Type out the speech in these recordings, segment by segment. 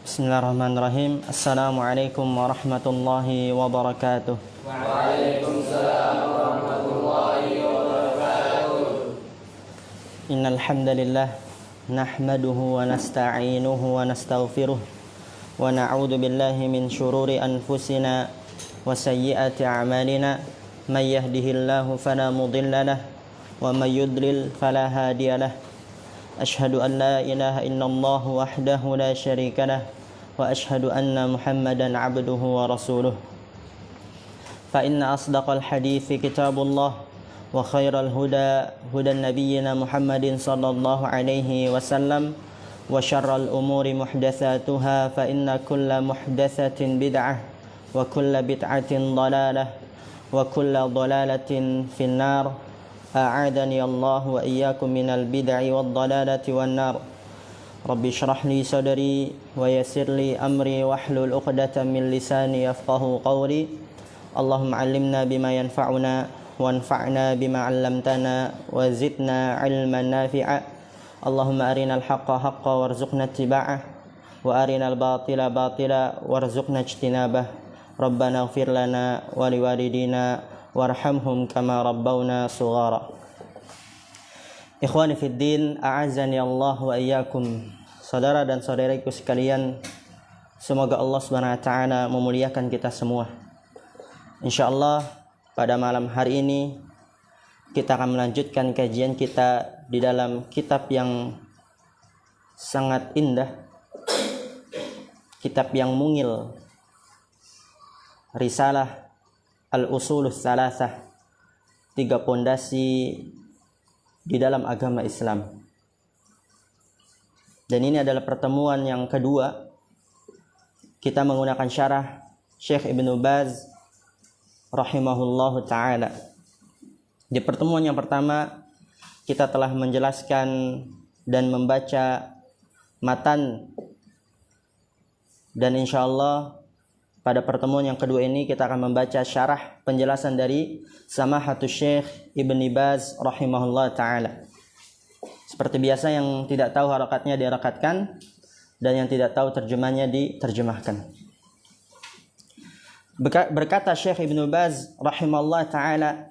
Bismillahirrahmanirrahim. Assalamualaikum warahmatullahi wabarakatuh. Waalaikumsalam warahmatullahi wabarakatuh. Innal hamdalillah nahmaduhu wa nasta'inuhu wa nastaghfiruh wa na'udzu billahi min shururi anfusina wa sayyiati a'malina. May yahdihillahu fala mudilla lahu wa may yudlil fala hadiya lahu. Ashhadu an la ilaha illallah wahdahu la syarika lah wa ashhadu anna Muhammadan abduhu wa rasuluh. Fa inna asdaqal hadithi kitabullah wa khairal huda hudan nabiyyina Muhammadin sallallahu alaihi wasallam wa syarral umuri muhdatsatuha fa inna kulla muhdatsatin bid'ah wa kulla bid'atin dhalalah wa kulla dhalalatin finnar. A'adani Allah wa iyyakum minal bid'i wad dhalalati wan nar. Rabbi shrah li sadri wa yassir li amri wahlul 'uqdatam min lisani yafqahu qawli. Allahumma 'allimna bima yanfa'una wanfa'na bima 'allamtana wa zidna 'ilman nafi'a. Allahumma arinal haqqa haqqan warzuqna ittiba'ah wa arinal batila batila warzuqna ijtinabah. Rabbana ighfir lana wa liwalidina warhamhum kama rabbawna sughara. Ikhwani fid din, a'azzani Allah wa iyyakum. Saudara dan saudariku sekalian, semoga Allah Subhanahu wa taala memuliakan kita semua. Insyaallah pada malam hari ini kita akan melanjutkan kajian kita di dalam kitab yang sangat indah, kitab yang mungil, Risalah Al-Usulus Salasah, 3 pondasi di dalam agama Islam. Dan ini adalah pertemuan yang kedua kita menggunakan syarah Syekh Ibnu Baz rahimahullahu ta'ala. Di pertemuan yang pertama kita telah menjelaskan dan membaca matan, dan insyaallah pada pertemuan yang kedua ini kita akan membaca syarah penjelasan dari Samahatus Syekh Ibnu Baz rahimahullah ta'ala. Seperti biasa, yang tidak tahu harakatnya diharakatkan dan yang tidak tahu terjemahnya diterjemahkan. Berkata Syekh Ibnu Baz rahimahullah ta'ala,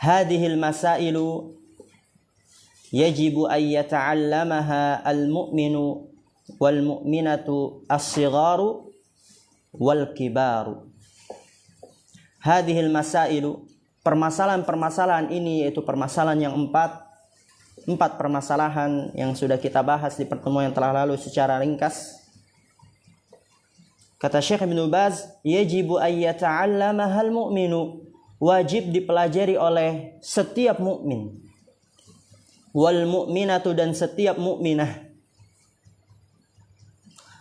hadhil masailu yajibu an yata'allamaha al-mu'minu wal mu'minatu as-sigharu wal kibaru. Hadhil masailu, permasalahan-permasalahan ini yaitu permasalahan yang empat permasalahan yang sudah kita bahas di pertemuan yang telah lalu secara ringkas. Kata Syekh Ibnu Baz, yajibu an yata'allamaha al-mu'minu, wajib dipelajari oleh setiap mukmin, wal mu'minatu, dan setiap mukminah,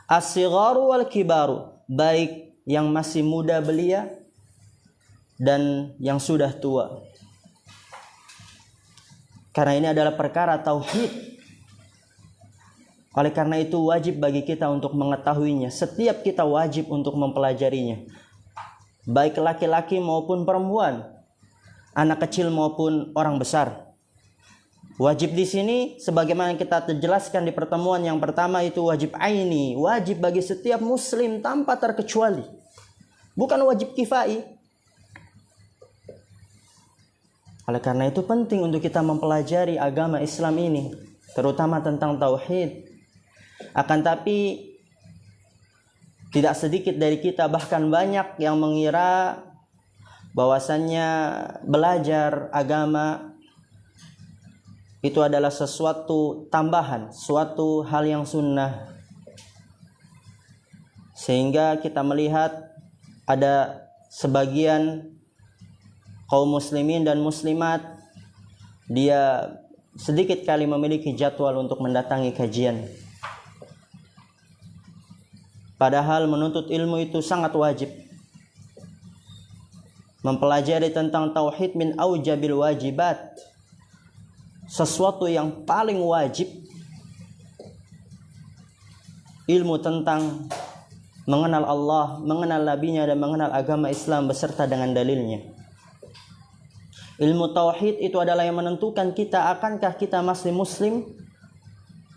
as-sigharu wal kibaru, baik yang masih muda belia dan yang sudah tua. Karena ini adalah perkara tauhid. Oleh karena itu wajib bagi kita untuk mengetahuinya. Setiap kita wajib untuk mempelajarinya, baik laki-laki maupun perempuan, anak kecil maupun orang besar. Wajib di sini sebagaimana kita terjelaskan di pertemuan yang pertama itu wajib aini, wajib bagi setiap muslim tanpa terkecuali. Bukan wajib kifai. Oleh karena itu penting untuk kita mempelajari agama Islam ini, terutama tentang tauhid. Akan tapi tidak sedikit dari kita, bahkan banyak yang mengira bahwasannya belajar agama itu adalah sesuatu tambahan, suatu hal yang sunnah. Sehingga kita melihat ada sebagian kaum muslimin dan muslimat, dia sedikit kali memiliki jadwal untuk mendatangi kajian. Padahal menuntut ilmu itu sangat wajib. Mempelajari tentang tauhid min aujabil wajibat, sesuatu yang paling wajib. Ilmu tentang mengenal Allah, mengenal Nabi-Nya, dan mengenal agama Islam beserta dengan dalilnya. Ilmu tauhid itu adalah yang menentukan kita akankah kita masih muslim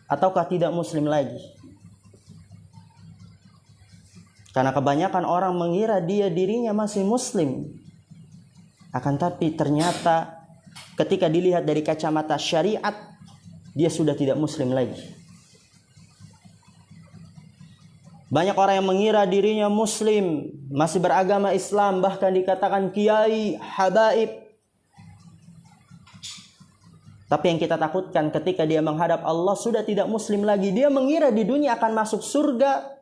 ataukah tidak muslim lagi. Karena kebanyakan orang mengira dirinya masih muslim. Akan tapi ternyata ketika dilihat dari kacamata syariat, dia sudah tidak muslim lagi. Banyak orang yang mengira dirinya muslim, masih beragama Islam, bahkan dikatakan kiai, habaib. Tapi yang kita takutkan ketika dia menghadap Allah sudah tidak muslim lagi. Dia mengira di dunia akan masuk surga,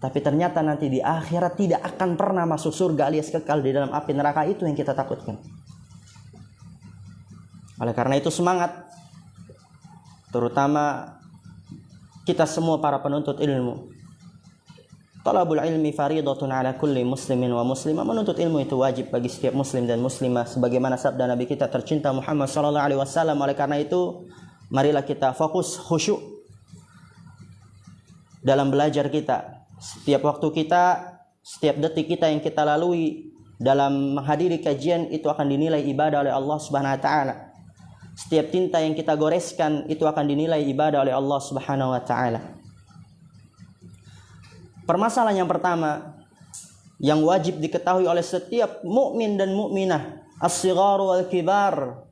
tapi ternyata nanti di akhirat tidak akan pernah masuk surga alias kekal di dalam api neraka. Itu yang kita takutkan. Oleh karena itu semangat, terutama kita semua para penuntut ilmu. Talabul ilmi faridatun ala kulli muslimin wa muslimah. Menuntut ilmu itu wajib bagi setiap muslim dan muslimah, sebagaimana sabda Nabi kita tercinta Muhammad sallallahu alaihi wasallam. Oleh karena itu, marilah kita fokus khusyuk dalam belajar kita. Setiap waktu kita, setiap detik kita yang kita lalui dalam menghadiri kajian itu akan dinilai ibadah oleh Allah Subhanahu wa taala. Setiap tinta yang kita goreskan itu akan dinilai ibadah oleh Allah Subhanahu wa taala. Permasalahan yang pertama yang wajib diketahui oleh setiap mukmin dan mukminah, as-sighar wal kibar.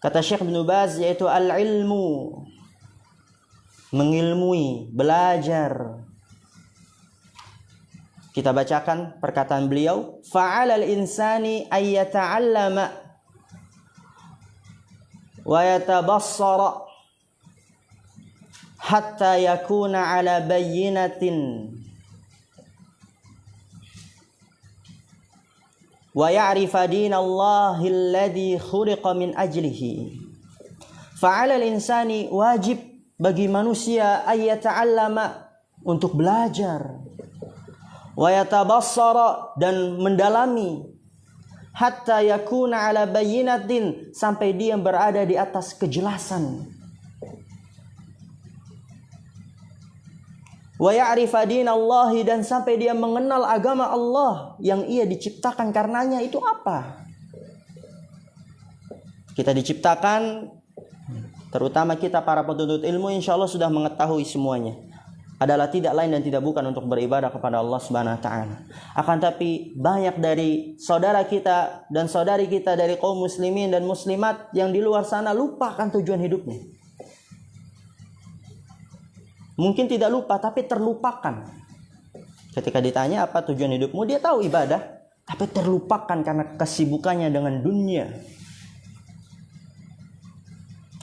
Kata Syekh Ibnu Baz, yaitu al-ilmu, mengilmui, belajar. Kita bacakan perkataan beliau, fa'alal insani ay yata'allama wa yatabassara hatta yakuna ala bayyinatin wa ya'rifa dinallahi alladhi khuliqa min ajlihi. Fa'alal insani, wajib bagi manusia ay yata'allama, untuk belajar, wa yatabassara, dan mendalami, hatta yakuna ala bayyinatin, sampai dia berada di atas kejelasan, wa ya'rifa dinallahi, dan sampai dia mengenal agama Allah yang ia diciptakan karenanya itu apa. Kita diciptakan, terutama kita para penuntut ilmu, insya Allah sudah mengetahui semuanya, adalah tidak lain dan tidak bukan untuk beribadah kepada Allah Subhanahu wa taala. Akan tapi banyak dari saudara kita dan saudari kita dari kaum muslimin dan muslimat yang di luar sana lupa akan tujuan hidupnya. Mungkin tidak lupa, tapi terlupakan. Ketika ditanya apa tujuan hidupmu, dia tahu ibadah, tapi terlupakan karena kesibukannya dengan dunia.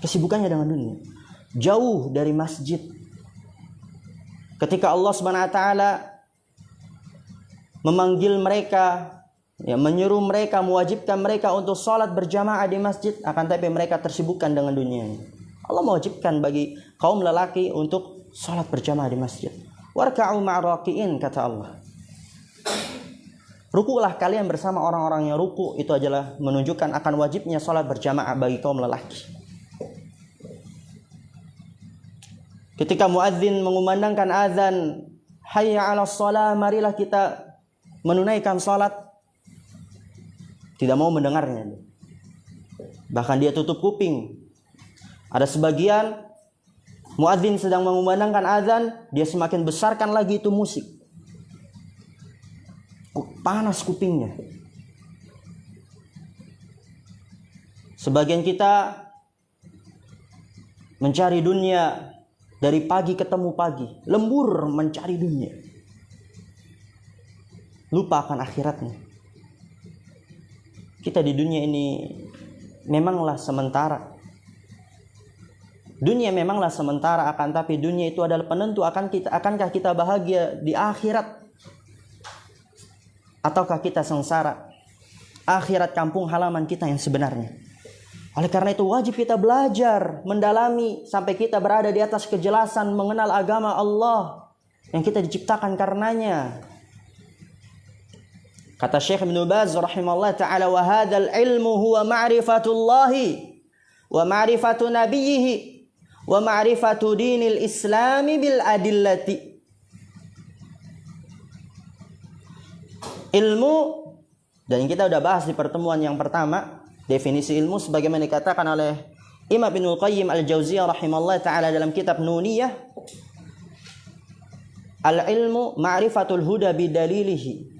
Kesibukannya dengan dunia. Jauh dari masjid. Ketika Allah Subhanahu wa taala memanggil mereka, menyuruh mereka, mewajibkan mereka untuk sholat berjamaah di masjid, akan tapi mereka tersibukkan dengan dunia. Allah mewajibkan bagi kaum lelaki untuk salat berjamaah di masjid. Warka'u ma'raqiin, kata Allah. Rukulah kalian bersama orang-orang yang ruku. Itu adalah menunjukkan akan wajibnya salat berjamaah bagi kaum lelaki. Ketika muadzin mengumandangkan azan, hayya 'alas shalah, marilah kita menunaikan salat, tidak mau mendengarnya. Bahkan dia tutup kuping. Ada sebagian muadzin sedang mengumandangkan azan, dia semakin besarkan lagi itu musik. Panas kupingnya. Sebagian kita mencari dunia dari pagi ketemu pagi, lembur mencari dunia, lupa akan akhiratnya. Kita di dunia ini memanglah sementara. Dunia memanglah sementara, akan tapi dunia itu adalah penentu akankah kita bahagia di akhirat ataukah kita sengsara. Akhirat kampung halaman kita yang sebenarnya. Oleh karena itu wajib kita belajar, mendalami sampai kita berada di atas kejelasan, mengenal agama Allah yang kita diciptakan karenanya. Kata Syekh Ibnu Baz rahimahullah ta'ala, wa hadzal ilmu huwa ma'rifatullahi wa ma'rifatu nabiyhi wa ma'rifatu dinil islami bil adillati. Ilmu, dan kita sudah bahas di pertemuan yang pertama, definisi ilmu sebagaimana dikatakan oleh Imam Ibnul Qayyim al-Jauziyah rahimahullah ta'ala dalam kitab Nuniyah. Al-ilmu ma'rifatul huda bidalilihi.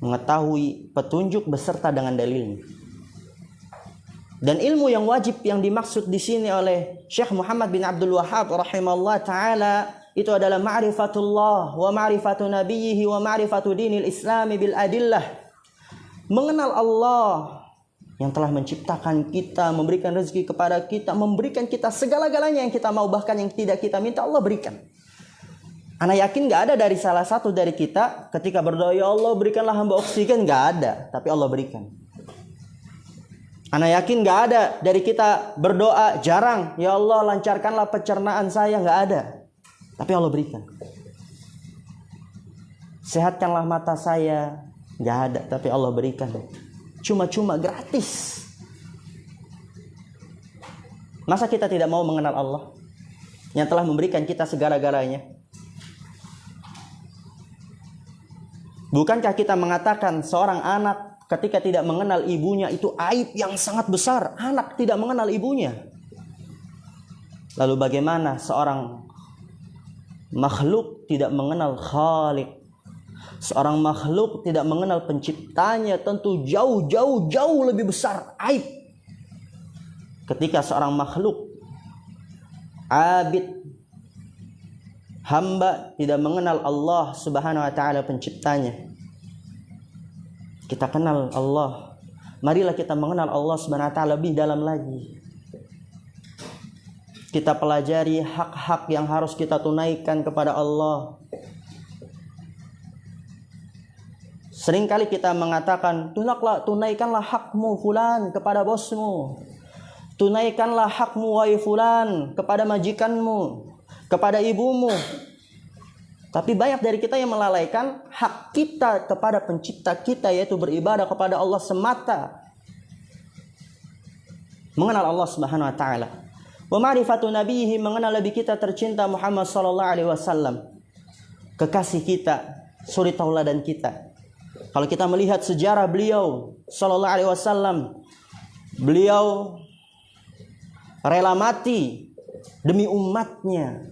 Mengetahui petunjuk beserta dengan dalilnya. Dan ilmu yang wajib yang dimaksud di sini oleh Syekh Muhammad bin Abdul Wahhab rahimahullah taala itu adalah ma'rifatullah wa ma'rifatu nabiyhi wa ma'rifatu dinil islami bil adillah. Mengenal Allah yang telah menciptakan kita, memberikan rezeki kepada kita, memberikan kita segala-galanya yang kita mau, bahkan yang tidak kita minta Allah berikan. Ana yakin gak ada dari salah satu dari kita ketika berdoa, ya Allah berikanlah hamba oksigen, gak ada, tapi Allah berikan. Ana yakin gak ada dari kita berdoa jarang, ya Allah lancarkanlah pencernaan saya, gak ada, tapi Allah berikan. Sehatkanlah mata saya, gak ada, tapi Allah berikan. Cuma-cuma gratis. Masa kita tidak mau mengenal Allah yang telah memberikan kita segala-galanya? Bukankah kita mengatakan seorang anak ketika tidak mengenal ibunya itu aib yang sangat besar? Anak tidak mengenal ibunya. Lalu bagaimana seorang makhluk tidak mengenal Khaliq? Seorang makhluk tidak mengenal penciptanya, tentu jauh lebih besar aib. Ketika seorang makhluk abid, hamba tidak mengenal Allah Subhanahu wa taala penciptanya. Kita kenal Allah. Marilah kita mengenal Allah Subhanahu wa taala lebih dalam lagi. Kita pelajari hak-hak yang harus kita tunaikan kepada Allah. Seringkali kita mengatakan, tunaikanlah hakmu fulan kepada bosmu. Tunaikanlah hakmu wahai fulan kepada majikanmu, kepada ibumu. Tapi banyak dari kita yang melalaikan hak kita kepada pencipta kita, yaitu beribadah kepada Allah semata. Mengenal Allah Subhanahu wa taala. Wa ma'rifatu nabiyhi, mengenal nabi kita tercinta Muhammad sallallahu alaihi wasallam. Kekasih kita, suri tauladan kita. Kalau kita melihat sejarah beliau sallallahu alaihi wasallam, beliau rela mati demi umatnya.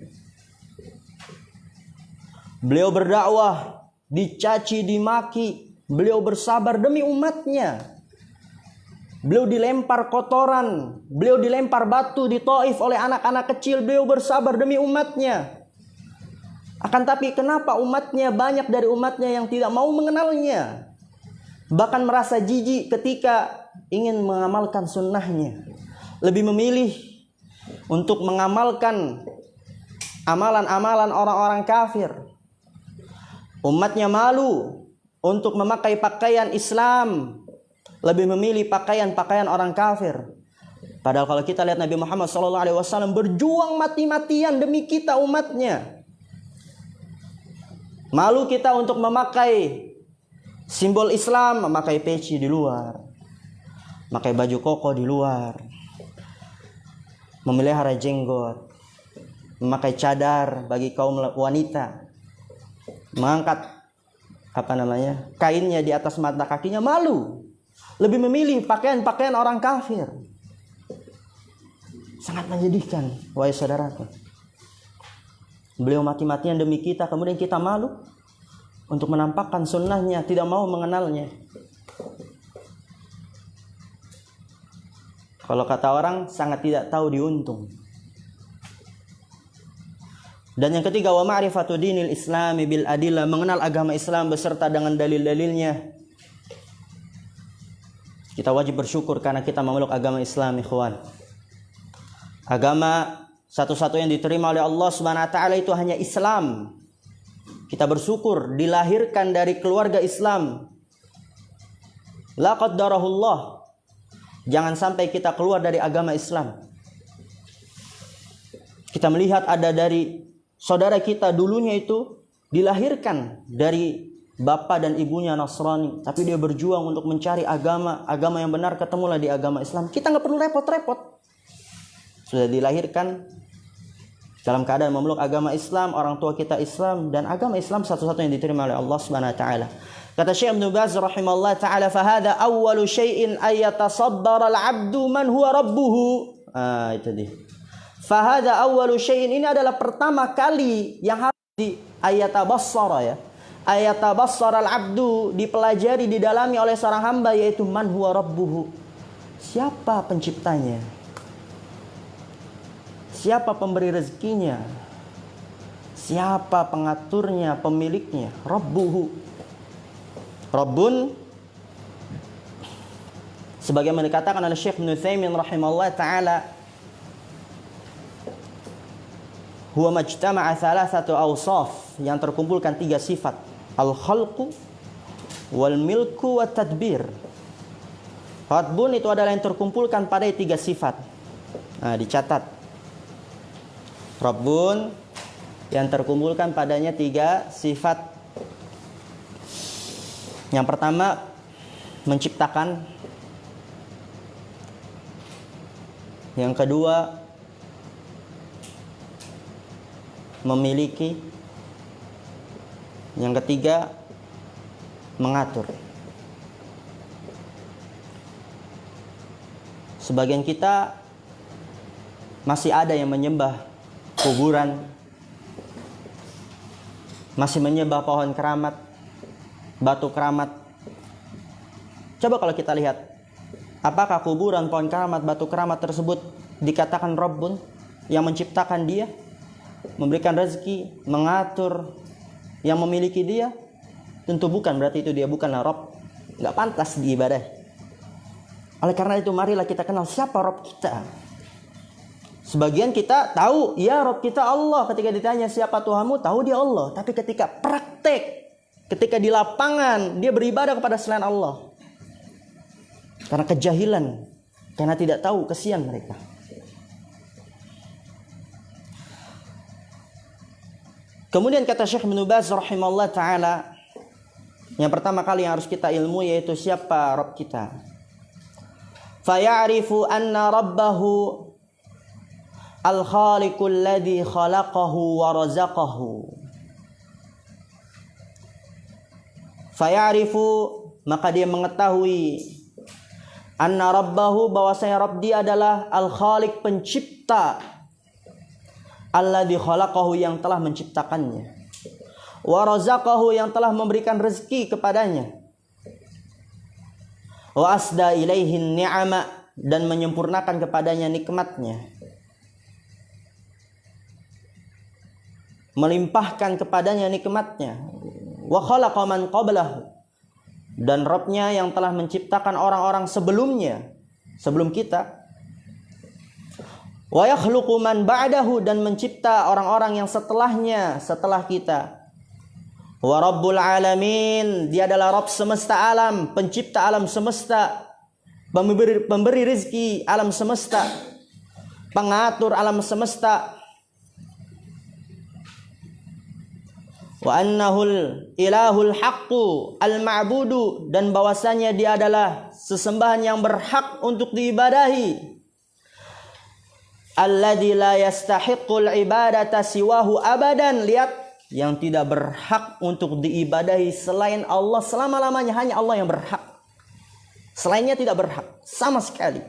Beliau berdakwah, dicaci, dimaki, beliau bersabar demi umatnya. Beliau dilempar kotoran, beliau dilempar batu di Taif oleh anak-anak kecil, beliau bersabar demi umatnya. Akan tapi kenapa umatnya, banyak dari umatnya yang tidak mau mengenalnya, bahkan merasa jijik ketika ingin mengamalkan sunnahnya, lebih memilih untuk mengamalkan amalan-amalan orang-orang kafir. Umatnya malu untuk memakai pakaian Islam, lebih memilih pakaian-pakaian orang kafir. Padahal kalau kita lihat Nabi Muhammad SAW berjuang mati-matian demi kita umatnya. Malu kita untuk memakai simbol Islam, memakai peci di luar, memakai baju koko di luar, memelihara jenggot, memakai cadar bagi kaum wanita, mengangkat kainnya di atas mata kakinya, malu. Lebih memilih pakaian-pakaian orang kafir. Sangat menyedihkan, wahai saudaraku. Beliau mati-matian demi kita, kemudian kita malu untuk menampakkan sunnahnya, tidak mau mengenalnya. Kalau kata orang, sangat tidak tahu diuntung. Dan yang ketiga, wa ma'rifatu dinil islami bil adillah, mengenal agama Islam beserta dengan dalil-dalilnya. Kita wajib bersyukur karena kita memeluk agama Islam, ikhwan. Agama satu-satu yang diterima oleh Allah Subhanahu wa taala itu hanya Islam. Kita bersyukur dilahirkan dari keluarga Islam. La qaddarahullah. Jangan sampai kita keluar dari agama Islam. Kita melihat ada dari saudara kita dulunya itu dilahirkan dari bapak dan ibunya Nasrani, tapi dia berjuang untuk mencari agama yang benar, ketemulah di agama Islam. Kita nggak perlu repot-repot. Sudah dilahirkan dalam keadaan memeluk agama Islam, orang tua kita Islam, dan agama Islam satu-satu yang diterima oleh Allah Subhanahu wa taala. Kata Syekh Ibnu Baz rahimahullah taala, fa hadza awwalu syai'in ayatasaddara al-'abdu man huwa rabbuhu. Itu dia. Fahada awwalu syai'in, ini adalah pertama kali yang harus di ayatabassara ya. Ayatabassara al-'abdu, dipelajari, didalami oleh seorang hamba, yaitu man huwa rabbuhu. Siapa penciptanya? Siapa pemberi rezekinya? Siapa pengaturnya, pemiliknya? Rabbuhu. Rabbun, sebagaimana dikatakan oleh Syekh Ibnu Utsaimin rahimahullah taala, huwa majtama'a thalathatu awsaf, yang terkumpulkan 3 sifat, al-khalqu wal milku wat tadbir. Rabbun itu adalah yang terkumpulkan pada 3 sifat. Nah, dicatat. Rabbun yang terkumpulkan padanya 3 sifat. Yang pertama, menciptakan. Yang kedua, memiliki. Yang ketiga, mengatur. Sebagian kita masih ada yang menyembah kuburan, masih menyembah pohon keramat, batu keramat. Coba kalau kita lihat, apakah kuburan, pohon keramat, batu keramat tersebut dikatakan Rabbun, yang menciptakan dia, memberikan rezeki, mengatur, yang memiliki dia? Tentu bukan, berarti itu dia bukanlah Rabb, nggak pantas diibadahi. Oleh karena itu, marilah kita kenal siapa Rabb kita. Sebagian kita tahu, ya Rabb kita Allah. Ketika ditanya siapa Tuhanmu, tahu dia Allah. Tapi ketika praktek, ketika di lapangan, dia beribadah kepada selain Allah. Karena kejahilan, karena tidak tahu, kesian mereka. Kemudian kata Syekh Ibnu Baz rahimahullah ta'ala, yang pertama kali yang harus kita ilmu yaitu siapa Rabb kita. Faya'rifu anna rabbahu al-khaliqul ladzi khalaqahu wa razaqahu. Faya'rifu, maka dia mengetahui, anna rabbahu, bahwasanya Rabb dia adalah al-khaliq, pencipta, alladzi khalaqahu, yang telah menciptakannya, wa razaqahu, yang telah memberikan rezeki kepadanya, wa asda ilaihi ni'ama, dan menyempurnakan kepadanya nikmatnya, melimpahkan kepadanya nikmatnya, wa khalaqa man qablahu, dan Rabbnya yang telah menciptakan orang-orang sebelumnya, sebelum kita, wa yakhluqu man ba'dahu, dan mencipta orang-orang yang setelahnya, setelah kita. Wa rabbul alamin, dia adalah Rabb semesta alam, pencipta alam semesta, pemberi rezeki alam semesta, pengatur alam semesta. Wa annahul ilahul haqqu al-ma'budu, dan bahwasanya dia adalah sesembahan yang berhak untuk diibadahi. Alladzi la yastahiqqul ibadata siwahu abadan, lihat, yang tidak berhak untuk diibadahi selain Allah selama-lamanya, hanya Allah yang berhak. Selainnya tidak berhak sama sekali.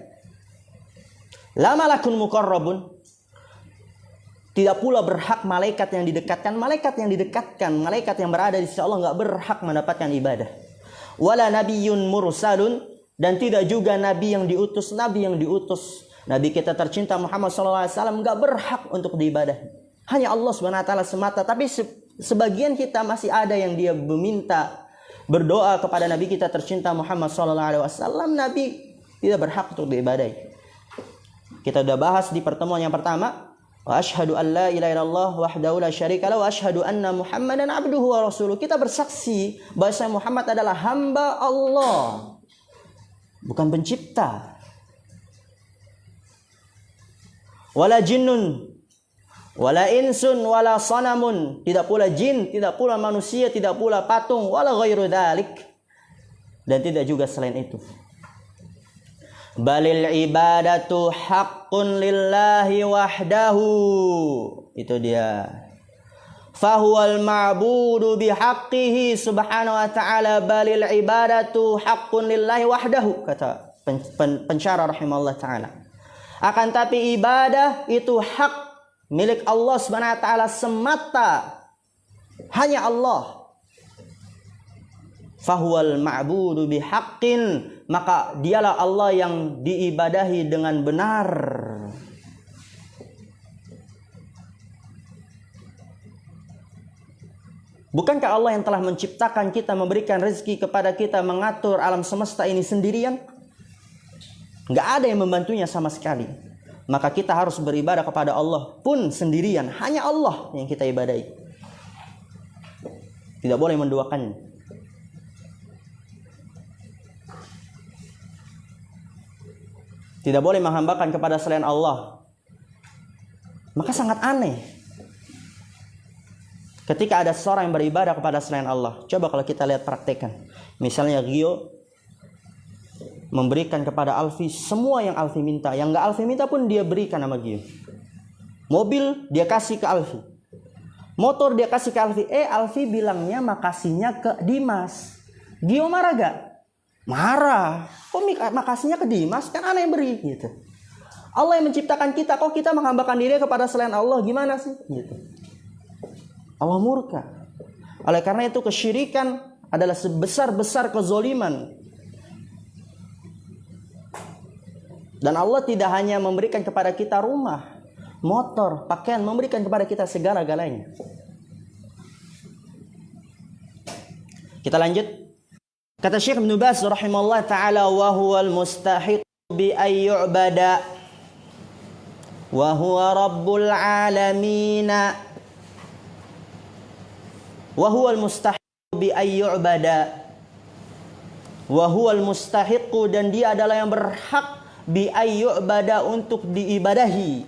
La malakun muqarrabun, tidak pula berhak malaikat yang didekatkan. Malaikat yang didekatkan, malaikat yang berada di sisi Allah, enggak berhak mendapatkan ibadah. Wala nabiyyun mursalun, dan tidak juga nabi yang diutus. Nabi yang diutus, Nabi kita tercinta Muhammad SAW, enggak berhak untuk diibadahi. Hanya Allah SWT semata. Tapi sebagian kita masih ada yang dia meminta, berdoa kepada Nabi kita tercinta Muhammad SAW. Nabi tidak berhak untuk diibadahi. Kita sudah bahas di pertemuan yang pertama. Wa asyhadu an la ilaha illallah wahdahu la syarikalah wa asyhadu anna Muhammadan abduhu wa rasuluh. Kita bersaksi bahwa Muhammad adalah hamba Allah, bukan pencipta. Wala jinnun wala insun wala sanamun, tidak pula jin, tidak pula manusia, tidak pula patung, wala ghairu dzalik, dan tidak juga selain itu. Balil ibadatu haqqun lillahi wahdahu, itu dia. Fahuwal ma'budu bihaqqihi subhanahu wa ta'ala, balil ibadatu haqqun lillahi wahdahu, kata pensyarah rahimahullah ta'ala. Akan tapi ibadah itu hak milik Allah Subhanahu wa taala semata. Hanya Allah. Fahuwal ma'budu bihaqqin, maka dialah Allah yang diibadahi dengan benar. Bukankah Allah yang telah menciptakan kita, memberikan rezeki kepada kita, mengatur alam semesta ini sendirian? Nggak ada yang membantunya sama sekali. Maka kita harus beribadah kepada Allah pun sendirian. Hanya Allah yang kita ibadahi. Tidak boleh menduakannya. Tidak boleh menghambakan kepada selain Allah. Maka sangat aneh ketika ada seorang yang beribadah kepada selain Allah. Coba kalau kita lihat praktekan. Misalnya Gio memberikan kepada Alfi semua yang Alfi minta. Yang nggak Alfi minta pun dia berikan sama Gio. Mobil dia kasih ke Alfi. Motor dia kasih ke Alfi. Alfi bilangnya makasihnya ke Dimas. Gio marah gak? Marah. Kok makasihnya ke Dimas? Kan ana yang beri gitu. Allah yang menciptakan kita, kok kita menghambakan diri kepada selain Allah, gimana sih? Gitu. Allah murka. Oleh karena itu kesyirikan adalah sebesar-besar kezoliman. Dan Allah tidak hanya memberikan kepada kita rumah, motor, pakaian, memberikan kepada kita segala-galanya. Kita lanjut. Kata Syekh Ibnu Baz rahimahullah taala, wa huwal mustahiq bi ay yu'bada wa huwa rabbul alamin. Wa huwal mustahiq bi ay yu'bada wa huwal mustahiq, dan dia adalah yang berhak bi ay yu'bada untuk diibadahi.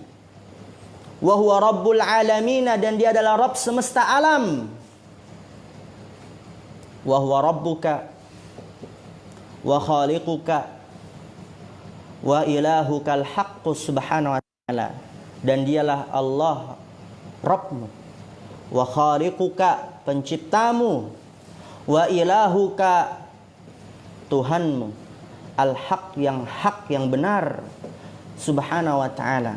Wa huwa rabbul alamin, dan dia adalah Rabb semesta alam. Wa huwa rabbuka wa khaliquka wa ilahukal haqqu subhanahu wa ta'ala, dan dialah Allah Rabbmu, wa khaliquka penciptamu, wa ilahuka Tuhanmu, al-haq yang benar subhanahu wa ta'ala.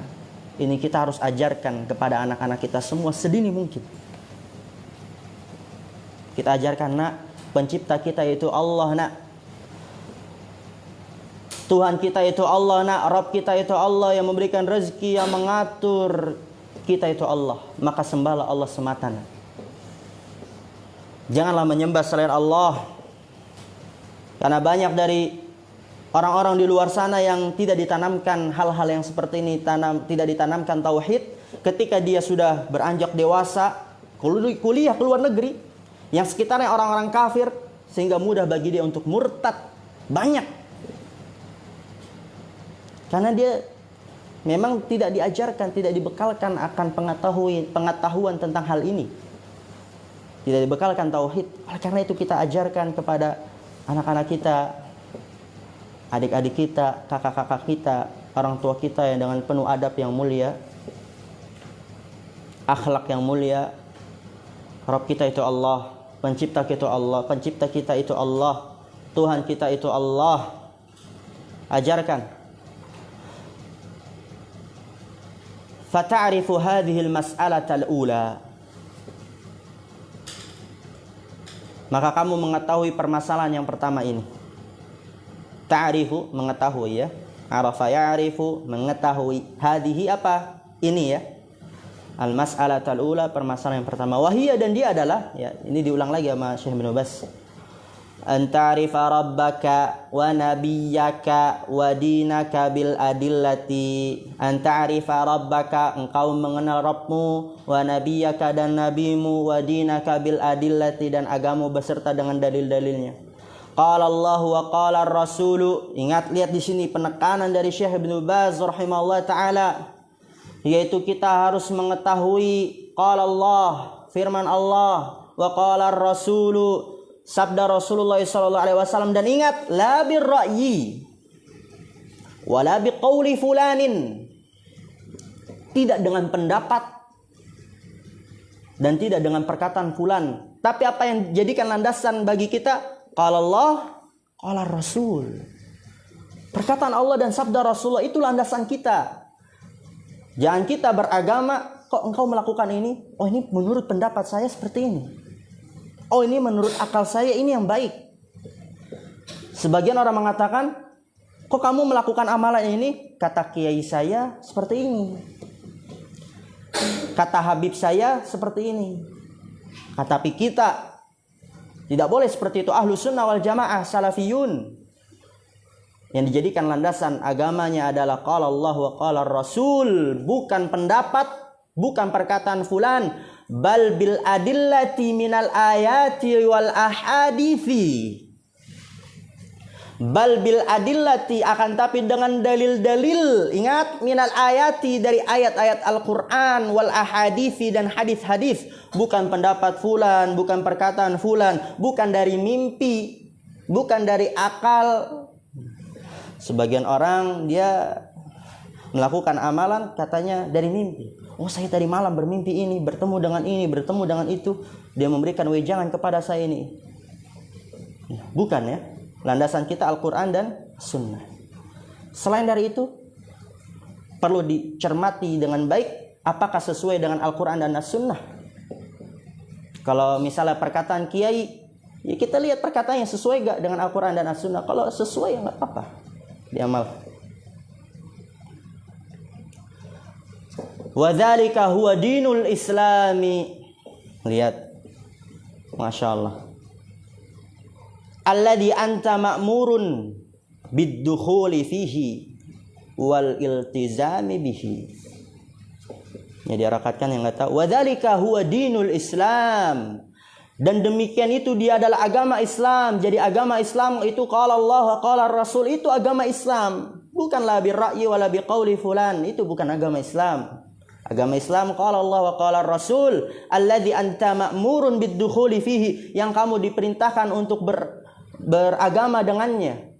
Ini kita harus ajarkan kepada anak-anak kita semua sedini mungkin. Kita ajarkan, nak, pencipta kita itu Allah, nak. Tuhan kita itu Allah, nak. Rabb kita itu Allah, yang memberikan rezeki, yang mengatur kita itu Allah. Maka sembahlah Allah semata, nak. Janganlah menyembah selain Allah. Karena banyak dari orang-orang di luar sana yang tidak ditanamkan hal-hal yang seperti ini, tidak ditanamkan tauhid. Ketika dia sudah beranjak dewasa, kuliah ke luar negeri, yang sekitarnya orang-orang kafir, sehingga mudah bagi dia untuk murtad. Banyak. Karena dia memang tidak diajarkan, tidak dibekalkan akan pengetahuan tentang hal ini. Tidak dibekalkan tauhid. Oleh karena itu kita ajarkan kepada anak-anak kita, adik-adik kita, kakak-kakak kita, orang tua kita yang dengan penuh adab yang mulia, akhlak yang mulia. Rabb kita itu Allah, pencipta kita Allah, pencipta kita itu Allah, Tuhan kita itu Allah. Ajarkan. Fata'rifu hadhihi al-mas'alata al-ula. Maka kamu mengetahui permasalahan yang pertama ini. Ta'rifu, mengetahui ya. Arafa ya'rifu, mengetahui. Hadhihi apa? Ini ya. Al-mas'alata al-ula, permasalahan yang pertama. Wahiyya, dan dia adalah, ya, ini diulang lagi sama Syekh Ibnu Baz. Anta'rifa rabbaka wa nabiyyaka wa dinaka bil adillati. Anta'rifa rabbaka, engkau mengenal Rabbmu, wa nabiyyaka, dan nabimu, wa dinaka bil adillati, dan agamu beserta dengan dalil-dalilnya. Qala Allah wa qala ar-rasulu. Ingat, lihat di sini penekanan dari Syekh Ibnu Baz rahimahullah taala, yaitu kita harus mengetahui qala Allah, firman Allah, wa qala ar-rasulu, sabda Rasulullah SAW. Dan ingat, la bir ra'yi wala bi qawli fulanin, tidak dengan pendapat dan tidak dengan perkataan fulan, tapi apa yang jadikan landasan bagi kita? Qala Allah, qala Rasul. Perkataan Allah dan sabda Rasulullah itu landasan kita. Jangan kita beragama, kok engkau melakukan ini? Oh, ini menurut pendapat saya seperti ini. Oh, ini menurut akal saya ini yang baik. Sebagian orang mengatakan, kok kamu melakukan amalan ini? Kata kiai saya seperti ini. Kata Habib saya seperti ini. Tapi kita tidak boleh seperti itu. Ahlus sunnah wal jamaah salafiyun, yang dijadikan landasan agamanya adalah qala Allah wa qala Rasul, bukan pendapat, bukan perkataan fulan, bal bil adillati minal ayati wal ahadithi. Bal bil adillati, akan tapi dengan dalil-dalil. Ingat, minal ayati, dari ayat-ayat Al-Quran, wal ahadithi, dan hadis-hadis. Bukan pendapat fulan, bukan perkataan fulan, bukan dari mimpi, bukan dari akal. Sebagian orang dia melakukan amalan katanya dari mimpi. Oh, saya tadi malam bermimpi ini, bertemu dengan itu. Dia memberikan wejangan kepada saya ini. Bukan ya. Landasan kita Al-Quran dan Sunnah. Selain dari itu, perlu dicermati dengan baik apakah sesuai dengan Al-Quran dan As-Sunnah. Kalau misalnya perkataan kiai, ya kita lihat perkataan yang sesuai gak dengan Al-Quran dan As-Sunnah. Kalau sesuai ya gak apa-apa diamal. Wa dzalika huwa dinul islami. Lihat, Masya Allah. Alladhi anta ma'murun bid-dukhuli fihi wal iltizami bihi. Ya, diharakatkan yang enggak tahu. Wa dzalika huwa dinul Islam. Dan demikian itu dia adalah agama Islam. Jadi agama Islam itu qala Allah wa qala Rasul, itu agama Islam. Bukanlah birra'yi wala biqauli fulan, itu bukan agama Islam. Agama Islam qala Allah wa qala Rasul, alladzi anta ma'murun bid-dukhuli fihi, yang kamu diperintahkan untuk beragama dengannya,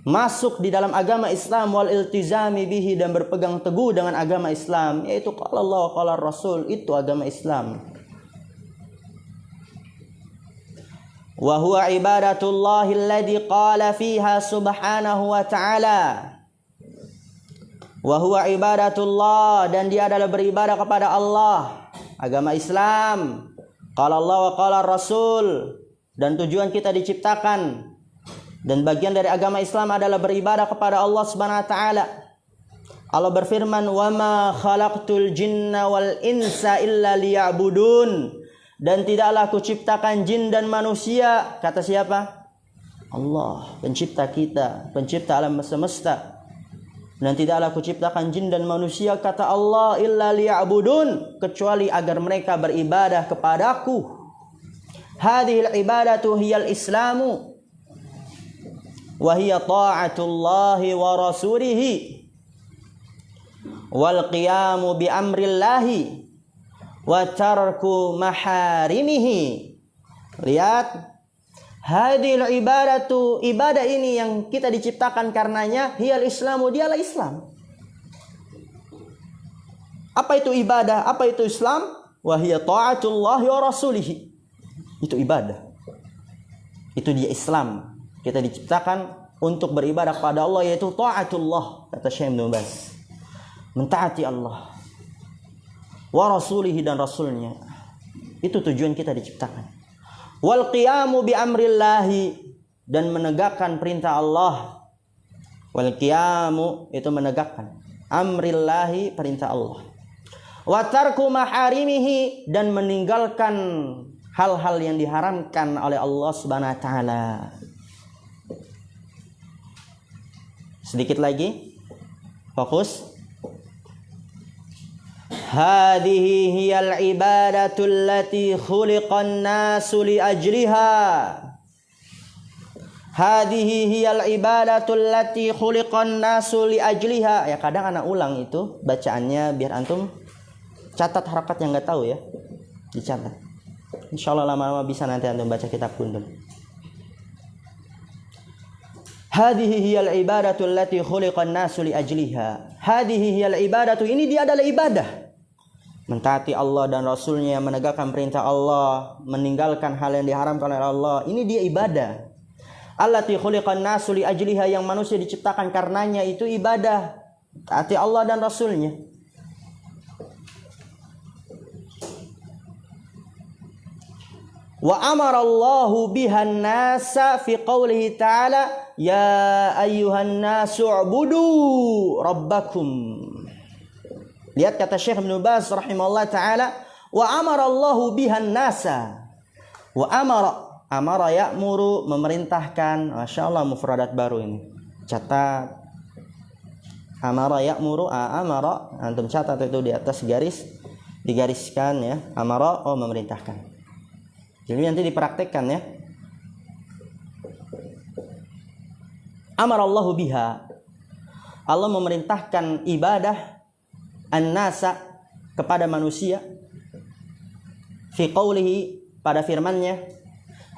masuk di dalam agama Islam, wal iltizami bihi, dan berpegang teguh dengan agama Islam, yaitu qala Allah wa qala Rasul, itu agama Islam. Wa huwa ibadatullahi alladzi qala fiha subhanahu wa ta'ala. Wa huwa ibadatullah, dan dia adalah beribadah kepada Allah. Agama Islam, qala Allah wa qala Rasul, dan tujuan kita diciptakan dan bagian dari agama Islam adalah beribadah kepada Allah Subhanahu wa taala. Allah berfirman, "Wa ma khalaqtul jinna wal insa illa liya'budun." Dan tidaklah aku ciptakan jin dan manusia, kata siapa? Allah, pencipta kita, pencipta alam semesta. Dan tidaklah aku ciptakan jin dan manusia, kata Allah, illa liya'budun, kecuali agar mereka beribadah kepadaku. Hadhil ibadatu hiyal islamu wa hiya ta'atullahi wa rasulihi wal qiyamu bi amrillahi wa tarku maharimihi. Lihat, hadhil ibadatu, ibadah ini yang kita diciptakan karenanya, hiyal islamu, dialah Islam. Apa itu ibadah? Apa itu Islam? Wa hiya ta'atullahi wa rasulihi. Itu ibadah. Itu dia Islam. Kita diciptakan untuk beribadah kepada Allah, yaitu ta'atullah, kata Syekh Ibnu Baz. Mentaati Allah. Wa rasulihi, dan rasulnya. Itu tujuan kita diciptakan. Wal qiyamu bi amrillahi, dan menegakkan perintah Allah. Wal qiyamu itu menegakkan, amrillahi perintah Allah. Wa tarku maharimihi, dan meninggalkan hal-hal yang diharamkan oleh Allah Subhanahu wa taala. Sedikit lagi, fokus. Hadhihi hiyal ibadatu allati khuliqan nasu li ajliha. Hadhihi hiyal ibadatu allati khuliqan nasu li ajliha. Ya, kadang anak ulang itu bacaannya biar antum catat harakat yang enggak tahu ya. Dicatat. Insyaallah lama-lama bisa nanti antum baca kitab kundul. Hadhihi hiyal ibadatu allati khuliqan nasu li ajliha. Hadhihi hiyal ibadatu, ini dia adalah ibadah. Mentaati Allah dan Rasulnya, menegakkan perintah Allah, meninggalkan hal yang diharamkan oleh Allah. Ini dia ibadah. Allati khuliqan nasu li ajliha, yang manusia diciptakan karenanya, itu ibadah. taati Allah dan Rasulnya. Wa amara Allahu bihan nasa fi qawlihi ta'ala ya ayyuhan nasu ubudu rabbakum. Lihat kata Syekh Ibnu Baz rahimahullah ta'ala, wa amara Allahu bihan nasa. Wa amara ya'muru, memerintahkan. Masya Allah, mufradat baru ini. Catat. Amara ya'muru, amara. Antum catat itu di atas garis. Digariskan ya. Amara, memerintahkan. Jadi nanti dipraktekkan ya. Amara Allahu biha. Allah memerintahkan ibadah an-nasa kepada manusia. Fi qawlihi, pada firman-Nya,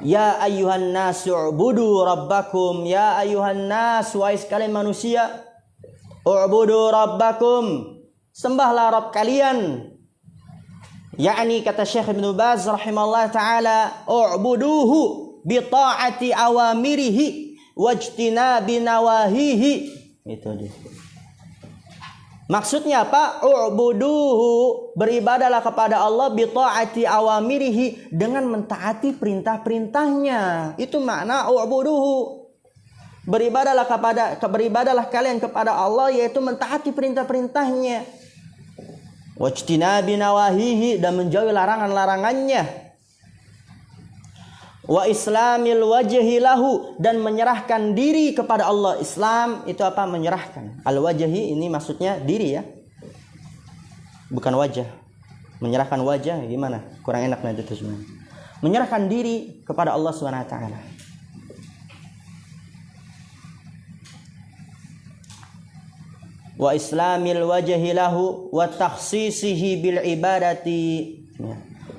ya ayyuhan nasu ubudu rabbakum, ya ayyuhan nas, wahai sekalian manusia, ubudu rabbakum, sembahlah Rabb kalian. Yakni kata Syekh Ibnu Baz rahimahullah taala, ubuduhu bi ta'ati awamirihi wajtinabi nawahihi. Itu dia. Maksudnya apa? U'buduhu, beribadalah kepada Allah bi ta'ati awamirihi, dengan mentaati perintah-perintahnya. Itu makna u'buduhu. Beribadalah kalian kepada Allah, yaitu mentaati perintah-perintahnya. Wajtinabi nawahihi, dan menjauhi larangan-larangannya. Wa islamil wajhi lahu, dan menyerahkan diri kepada Allah. Islam itu apa? Menyerahkan. Al wajhi ini maksudnya diri ya, bukan wajah. Menyerahkan wajah gimana? Kurang enak nanti itu semua. Menyerahkan diri kepada Allah Subhanahu wa taala. Wa islamil wajhi lahu wa takhsisihi bil ibadati.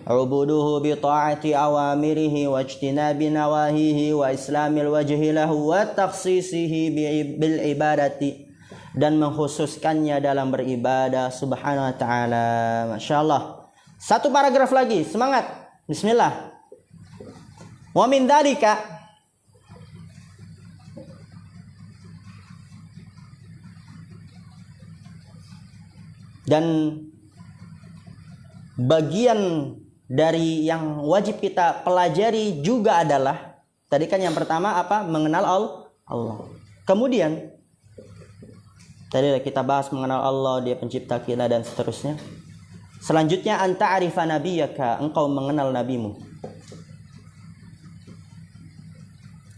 Ubuduhu bi ta'ati awamirihi wa ijtinabi nawahihi wa islamil wajhi lahu wa takhsisihi bil ibadati, dan mengkhususkannya dalam beribadah subhanahu wa ta'ala. Masya Allah. Satu paragraf lagi, semangat. Bismillah. Wa min dzalika, dan bagian dari yang wajib kita pelajari juga adalah, tadi kan yang pertama apa? Mengenal Allah. Kemudian tadi kita bahas mengenal Allah, Dia pencipta kita dan seterusnya. Selanjutnya anta arifa nabiyaka, engkau mengenal nabimu.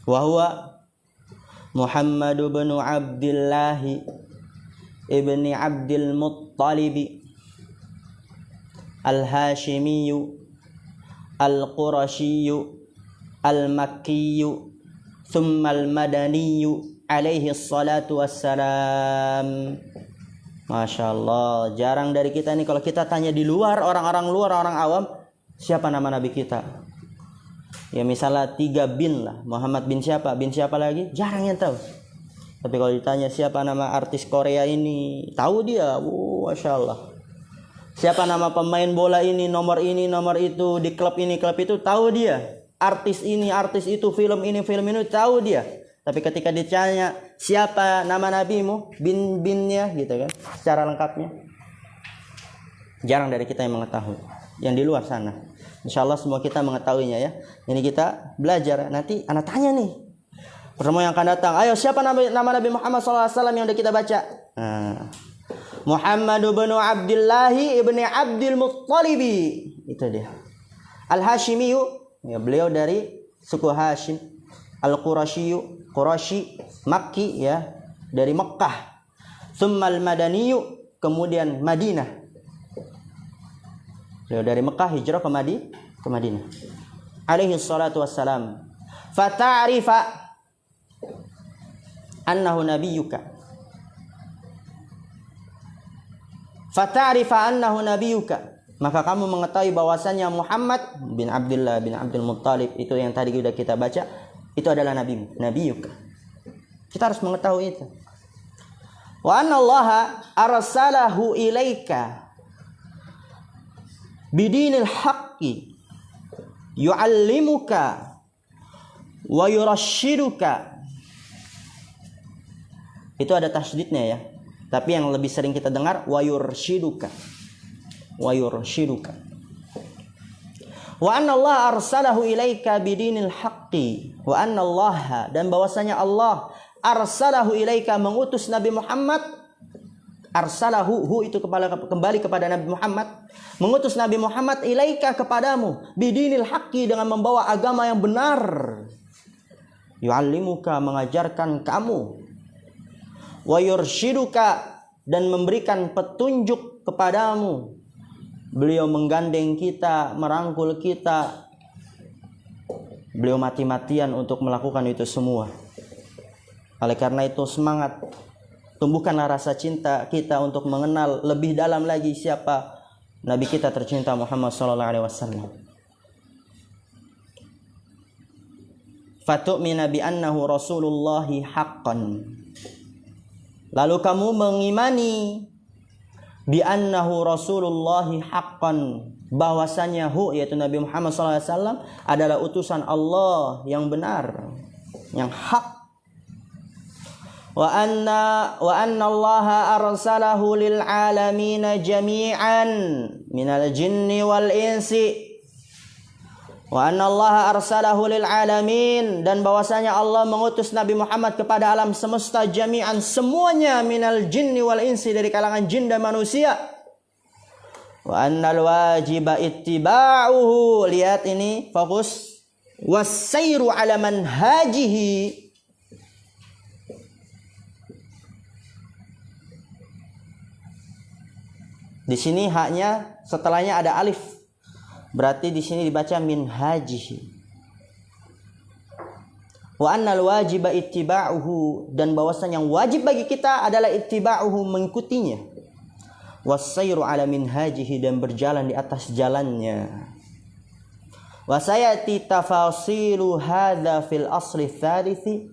Wa huwa Muhammad bin Abdullah ibni Abdul Muttalib al-Hashimiyu al-Qurashiyu al-Makkiyu thumma al-Madaniyu alaihi salatu wassalam. Masya Allah, jarang dari kita nih kalau kita tanya di luar, orang-orang luar, orang awam, siapa nama Nabi kita? Ya misalnya 3 bin lah, Muhammad bin siapa lagi, jarang yang tahu. Tapi kalau ditanya siapa nama artis Korea ini, tahu dia. Masya Allah. Siapa nama pemain bola ini, nomor itu, di klub ini, klub itu, tahu dia. Artis ini, artis itu, film ini, tahu dia. Tapi ketika ditanya siapa nama nabimu, bin-binnya gitu kan, secara lengkapnya, jarang dari kita yang mengetahui. Yang di luar sana, insya Allah semua kita mengetahuinya ya. Ini kita belajar. Nanti anak tanya nih, pertemuan yang akan datang, ayo siapa nama Nabi Muhammad SAW yang udah kita baca? Muhammad bin Abdullah ibni Abdul Muttalib, itu dia. Al-Hashimiyu, ya, beliau dari suku Hashim. Al-Qurashiyu, Qurashi, Makki, ya, dari Mekkah. Tsumma al-Madaniyu, kemudian Madinah. Beliau dari Mekkah hijrah ke Madinah. Alaihi salatu wassalam. Fata'rifa annahu nabiyyuka. Fata'rifa annahu nabiyyuka. Maka kamu mengetahui bahwasannya Muhammad bin Abdullah bin Abdul Muttalib, itu yang tadi sudah kita baca, itu adalah nabimu, nabiyuka. Kita harus mengetahui itu. Wa anna Allaha arsalahu ilaika bidinil haqqi yu'allimuka wa yurashiduka. Itu ada tasydidnya ya. Tapi yang lebih sering kita dengar wa yurshiduka. Wa yurshiduka. Wa anna Allah arsalahu ilaika bidinil haqqi. Wa anna Allah, dan bahwasanya Allah arsalahu ilaika, mengutus Nabi Muhammad. Arsalahu, hu itu kembali kepada Nabi Muhammad. Mengutus Nabi Muhammad ilaika, kepadamu, bidinil haqqi, dengan membawa agama yang benar. Yu'allimuka, mengajarkan kamu. Wa yurshiduka, dan memberikan petunjuk kepadamu. Beliau menggandeng kita, merangkul kita. Beliau mati-matian untuk melakukan itu semua. Oleh karena itu semangat, tumbuhkanlah rasa cinta kita untuk mengenal lebih dalam lagi siapa Nabi kita tercinta Muhammad SAW. Fatu'mina bi annahu Rasulullahi haqqan. Lalu kamu mengimani bi annahu Rasulullahi haqqan, bahwasanya hu, yaitu Nabi Muhammad SAW, adalah utusan Allah yang benar, yang hak. Wa anna Allah arsalahu lil alamin jami'an minal jinni wal insi. Wa anna Allah arsalahu lil alamin, dan bahwasanya Allah mengutus Nabi Muhammad kepada alam semesta jami'an, semuanya, minal jinni wal insi, dari kalangan jin dan manusia. Wa annal wajiba ittiba'uhu, lihat ini, fokus, wassairu ala manhajihi. Di sini haknya setelahnya ada alif. Berarti di sini dibaca minhajihi. Wa annal wajiba ittiba'uhu, dan bahwasanya yang wajib bagi kita adalah ittiba'uhu, mengikutinya. Wassairu ala minhajihi, dan berjalan di atas jalannya. Wa sayati tafasilu hadza fil asli tsalithi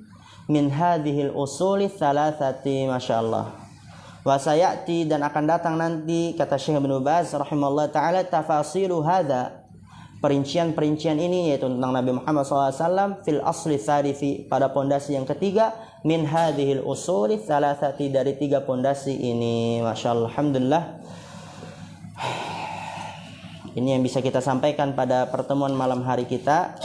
min hadhihi al-usuli tsalatsati, masyaallah. Wasayati, dan akan datang nanti, kata Syekh Ibnu Baz rahimahullah ta'ala, tafasilu hadza, perincian-perincian ini, yaitu tentang Nabi Muhammad SAW, fil asli tsarifi, pada pondasi yang ketiga, min hadhil usuli tsalatsati, dari 3 pondasi ini. Masyaallah, alhamdulillah. Ini yang bisa kita sampaikan pada pertemuan malam hari kita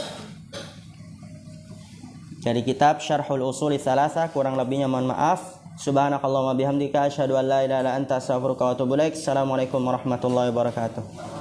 dari kitab Syarhul Usuli Tsalatsa. Kurang lebihnya mohon maaf. Subhanakallahumma bihamdika asyhadu an la ilaha illa anta astaghfiruka wa atubu ilaik. Assalamualaikum warahmatullahi wabarakatuh.